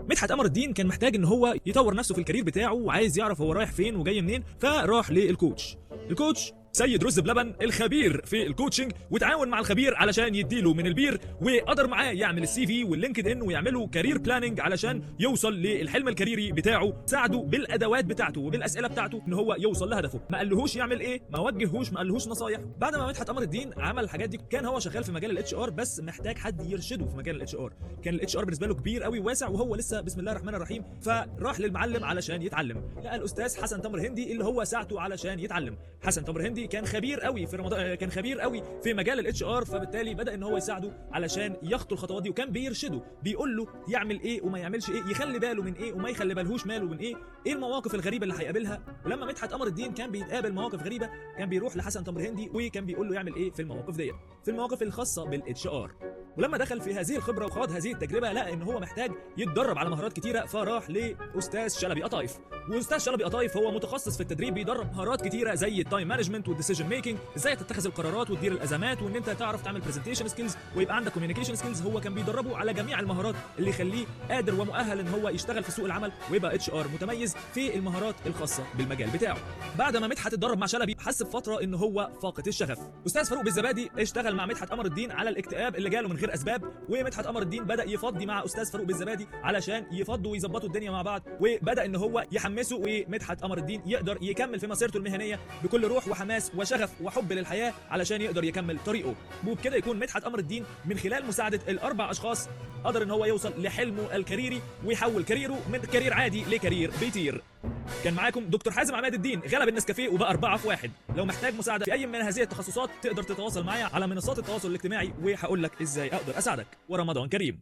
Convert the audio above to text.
مدحت قمر الدين كان محتاج ان هو يطور نفسه في الكارير بتاعه وعايز يعرف هو رايح فين وجاي منين، فراح للكوتش. الكوتش سيد رز بلبن الخبير في الكوتشنج، وتعاون مع الخبير علشان يديله من البير، وقدر معاه يعمل السي في واللينكد ان ويعملوا كارير بلاننج علشان يوصل للحلم الكاريري بتاعه. ساعده بالادوات بتاعته وبالاسئله بتاعته ان هو يوصل لهدفه، ما قالهوش يعمل ايه، ما وجههوش، ما قالهوش نصايح. بعد ما مدحت قمر الدين عمل الحاجات دي كان هو شغال في مجال الاتش ار، بس محتاج حد يرشده في مجال الاتش ار. كان الاتش ار بالنسبه له كبير قوي وواسع وهو لسه بسم الله الرحمن الرحيم، فراح للمعلم علشان يتعلم. لقى الاستاذ حسن تمر هندي اللي هو ساعته علشان يتعلم. حسن تمر هندي كان خبير قوي في رمضان، كان خبير قوي في مجال الاتش ار، فبالتالي بدا ان هو يساعده علشان يخطو الخطوات دي، وكان بيرشده، بيقول له يعمل ايه وما يعملش ايه، يخلي باله من ايه وما يخلي بالهوش ماله من ايه، ايه المواقف الغريبه اللي هيقابلها. ولما مدحت قمر الدين كان بيتقابل مواقف غريبه كان بيروح لحسن تمر هندي وكان بيقول له يعمل ايه في المواقف ديت، في المواقف الخاصه بالاتش ار. ولما دخل في هذه الخبره وخاض هذه التجربه لقى ان هو محتاج يتدرب على مهارات كتيره، فراح لاستاذ شلبي قطايف. واستاذ شلبي قطايف هو متخصص في التدريب، بيدرب مهارات كتيره زي التايم مانجمنت والديسيجن ميكنج، ازاي تتخذ القرارات وتدير الازمات، وان انت تعرف تعمل برزنتيشن سكيلز ويبقى عندك كوميونيكيشن سكيلز. هو كان بيدربه على جميع المهارات اللي يخليه قادر ومؤهل ان هو يشتغل في سوق العمل ويبقى اتش ار متميز في المهارات الخاصه بالمجال بتاعه. بعد ما مدحت اتدرب مع شلبي حس بفتره ان هو فاقد الشغف. استاذ فاروق بالزبادي اشتغل مع مدحت قمر الدين على الاكتئاب اللي جاله من غير اسباب، ومدحت قمر الدين بدا يفضي مع استاذ فاروق بالزبادي علشان يفضوا ويظبطوا الدنيا مع بعض، وبدا ان هو يحمسه ومدحت قمر الدين يقدر يكمل في مسيرته المهنيه بكل روح وحماس وشغف وحب للحياه علشان يقدر يكمل طريقه. وبكده يكون مدحت قمر الدين من خلال مساعده الاربع اشخاص قدر ان هو يوصل لحلمه الكاريري ويحول كاريره من كارير عادي لكارير بيطير. كان معاكم دكتور حازم عماد الدين، غلب النسكافيه وبقى 4 في 1. لو محتاج مساعده في اي من هذه التخصصات تقدر تتواصل معايا على منصات التواصل الاجتماعي وهقول لك ازاي اقدر اساعدك. ورمضان كريم.